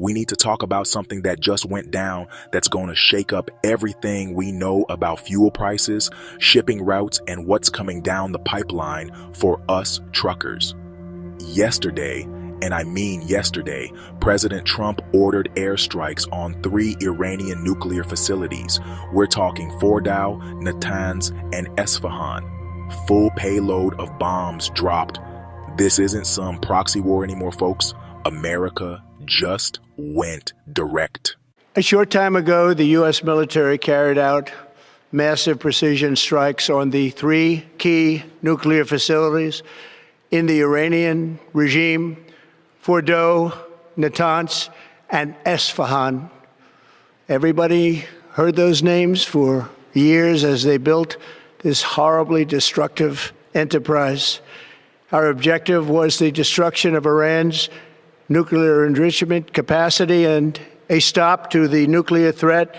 We need to talk about something that just went down that's going to shake up everything we know about fuel prices, shipping routes, and what's coming down the pipeline for us truckers. Yesterday, and I mean yesterday, President Trump ordered airstrikes on 3 Iranian nuclear facilities. We're talking Fordow, Natanz, and Esfahan. Full payload of bombs dropped. This isn't some proxy war anymore, folks. America just went direct. A short time ago, the U.S. military carried out massive precision strikes on the 3 key nuclear facilities in the Iranian regime: Fordow, Natanz, and Esfahan. Everybody heard those names for years as they built this horribly destructive enterprise. Our objective was the destruction of Iran's nuclear enrichment capacity and a stop to the nuclear threat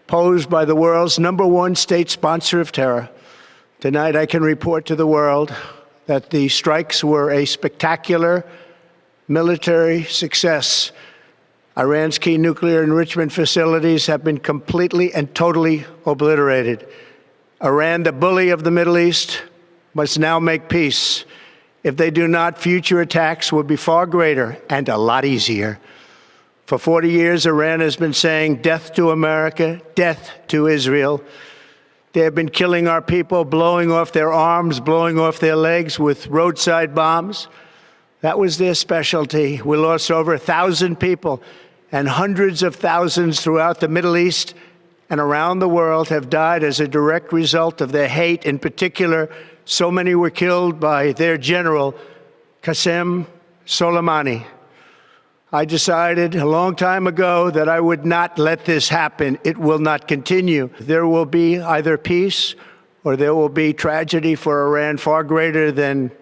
posed by the world's #1 state sponsor of terror. Tonight, I can report to the world that the strikes were a spectacular military success. Iran's key nuclear enrichment facilities have been completely and totally obliterated. Iran, the bully of the Middle East, must now make peace. If they do not, future attacks will be far greater and a lot easier. For 40 years, Iran has been saying death to America, death to Israel. They have been killing our people, blowing off their arms, blowing off their legs with roadside bombs. That was their specialty. We lost over 1,000 people, and hundreds of thousands throughout the Middle East and around the world have died as a direct result of their hate. In particular, so many were killed by their general, Qasem Soleimani. I decided a long time ago that I would not let this happen. It will not continue. There will be either peace or there will be tragedy for Iran far greater than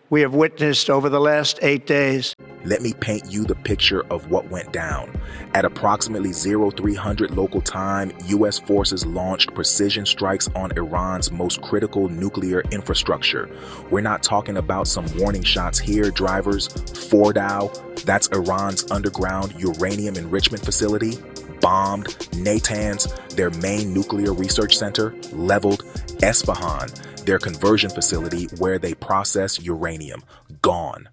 we have witnessed over the last 8 days. Let me paint you the picture of what went down. At approximately 0300 local time, U.S. forces launched precision strikes on Iran's most critical nuclear infrastructure. We're not talking about some warning shots here, drivers. Fordow, that's Iran's underground uranium enrichment facility, bombed. Natanz, their main nuclear research center, leveled. Esfahan, their conversion facility where they process uranium, gone.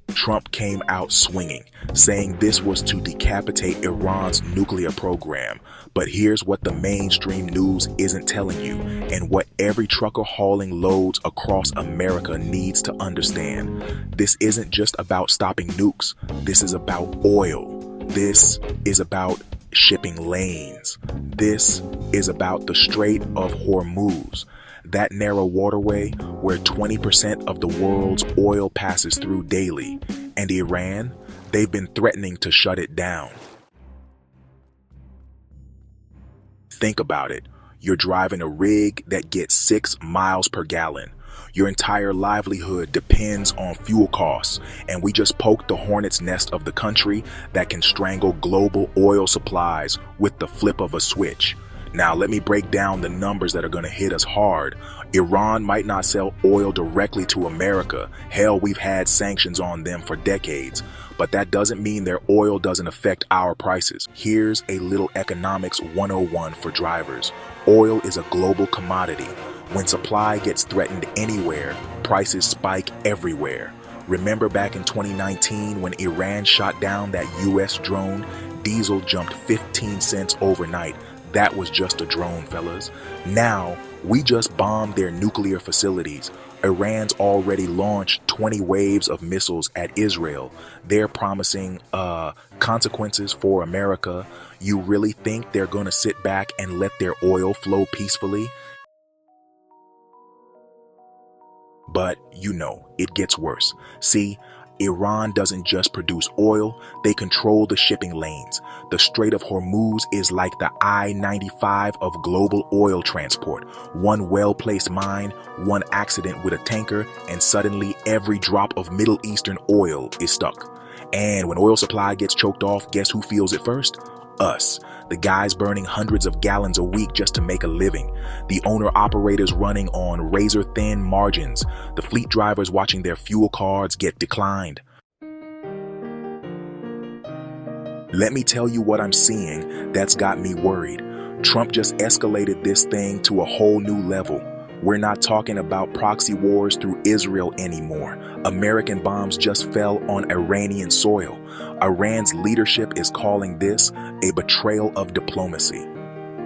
Trump came out swinging, saying this was to decapitate Iran's nuclear program. But here's what the mainstream news isn't telling you, and what every trucker hauling loads across America needs to understand. This isn't just about stopping nukes. This is about oil. This is about shipping lanes. This is about the Strait of Hormuz, that narrow waterway where 20% of the world's oil passes through daily. And Iran, they've been threatening to shut it down. Think about it. You're driving a rig that gets 6 miles per gallon. Your entire livelihood depends on fuel costs, and we just poked the hornet's nest of the country that can strangle global oil supplies with the flip of a switch. Now, let me break down the numbers that are going to hit us hard. Iran might not sell oil directly to America. Hell, we've had sanctions on them for decades. But that doesn't mean their oil doesn't affect our prices. Here's a little economics 101 for drivers. Oil is a global commodity. When supply gets threatened anywhere, prices spike everywhere. Remember back in 2019 when Iran shot down that US drone? Diesel jumped 15 cents overnight. That was just a drone, fellas. Now, we just bombed their nuclear facilities. Iran's already launched 20 waves of missiles at Israel. They're promising consequences for America. You really think they're gonna sit back and let their oil flow peacefully? But, you know, it gets worse. See, Iran doesn't just produce oil, they control the shipping lanes. The Strait of Hormuz is like the I-95 of global oil transport. One well-placed mine, one accident with a tanker, and suddenly every drop of Middle Eastern oil is stuck. And when oil supply gets choked off, guess who feels it first? Us. The guys burning hundreds of gallons a week just to make a living. The owner-operators running on razor-thin margins. The fleet drivers watching their fuel cards get declined. Let me tell you what I'm seeing that's got me worried. Trump just escalated this thing to a whole new level. We're not talking about proxy wars through Israel anymore. American bombs just fell on Iranian soil. Iran's leadership is calling this a betrayal of diplomacy.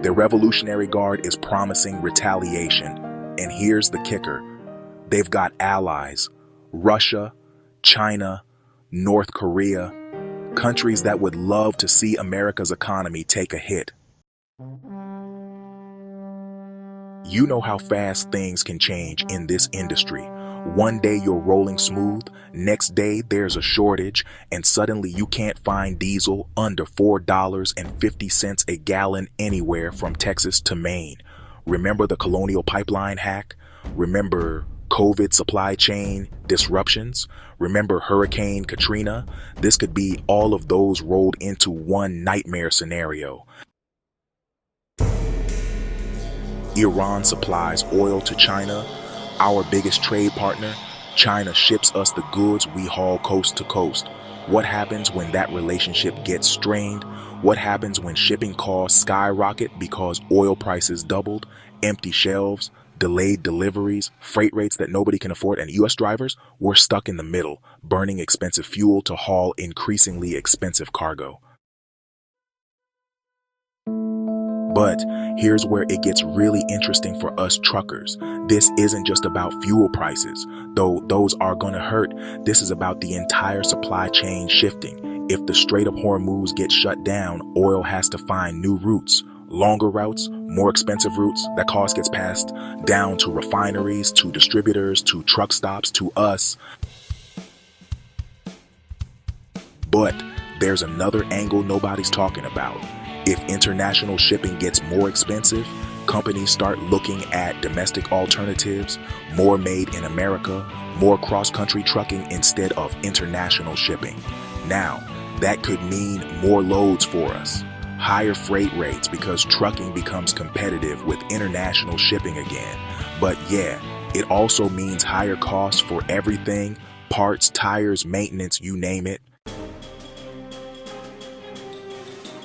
The Revolutionary Guard is promising retaliation. And here's the kicker. They've got allies: Russia, China, North Korea, countries that would love to see America's economy take a hit. You know how fast things can change in this industry. One day you're rolling smooth, next day there's a shortage, and suddenly you can't find diesel under $4.50 a gallon anywhere from Texas to Maine. Remember the Colonial Pipeline hack? Remember COVID supply chain disruptions? Remember Hurricane Katrina? This could be all of those rolled into one nightmare scenario. Iran supplies oil to China, our biggest trade partner. China ships us the goods we haul coast to coast. What happens when that relationship gets strained? What happens when shipping costs skyrocket because oil prices doubled, empty shelves, delayed deliveries, freight rates that nobody can afford, and U.S. drivers, we're stuck in the middle, burning expensive fuel to haul increasingly expensive cargo. But here's where it gets really interesting for us truckers. This isn't just about fuel prices, though those are gonna hurt. This is about the entire supply chain shifting. If the Strait of Hormuz gets shut down, oil has to find new routes, longer routes, more expensive routes. That cost gets passed down to refineries, to distributors, to truck stops, to us. But there's another angle nobody's talking about. If international shipping gets more expensive, companies start looking at domestic alternatives, more made in America, more cross-country trucking instead of international shipping. Now, that could mean more loads for us, higher freight rates because trucking becomes competitive with international shipping again. But yeah, it also means higher costs for everything: parts, tires, maintenance, you name it.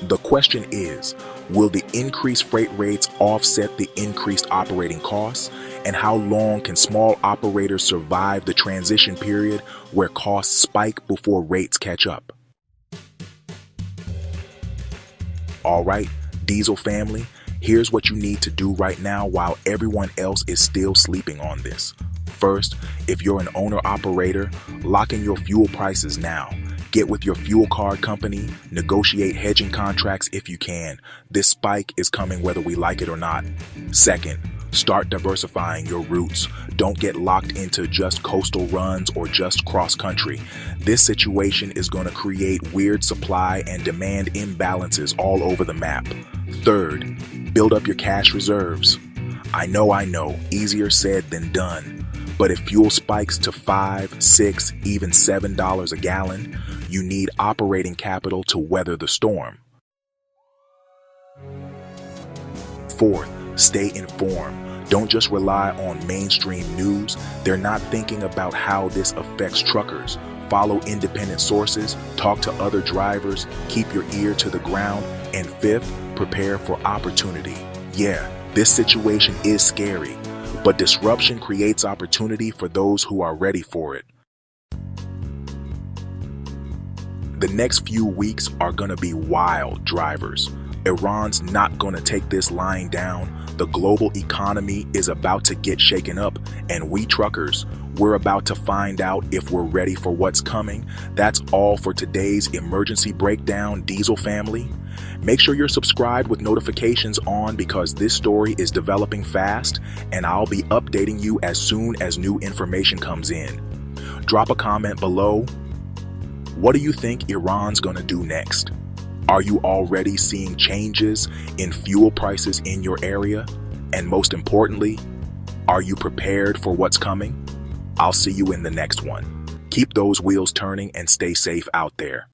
The question is, will the increased freight rates offset the increased operating costs? And how long can small operators survive the transition period where costs spike before rates catch up? All right, Diesel family, here's what you need to do right now while everyone else is still sleeping on this. First, if you're an owner-operator, lock in your fuel prices now. Get with your fuel card company, negotiate hedging contracts if you can. This spike is coming whether we like it or not. Second, start diversifying your routes. Don't get locked into just coastal runs or just cross-country. This situation is going to create weird supply and demand imbalances all over the map. Third, build up your cash reserves. I know, easier said than done. But if fuel spikes to $5, $6, even $7 a gallon, you need operating capital to weather the storm. Fourth, stay informed. Don't just rely on mainstream news. They're not thinking about how this affects truckers. Follow independent sources, talk to other drivers, keep your ear to the ground. And fifth, prepare for opportunity. Yeah, this situation is scary, but disruption creates opportunity for those who are ready for it. The next few weeks are gonna be wild, drivers. Iran's not gonna take this lying down. The global economy is about to get shaken up, and we truckers, we're about to find out if we're ready for what's coming. That's all for today's emergency breakdown, Diesel family. Make sure you're subscribed with notifications on because this story is developing fast, and I'll be updating you as soon as new information comes in. Drop a comment below. What do you think Iran's gonna do next? Are you already seeing changes in fuel prices in your area? And most importantly, are you prepared for what's coming? I'll see you in the next one. Keep those wheels turning and stay safe out there.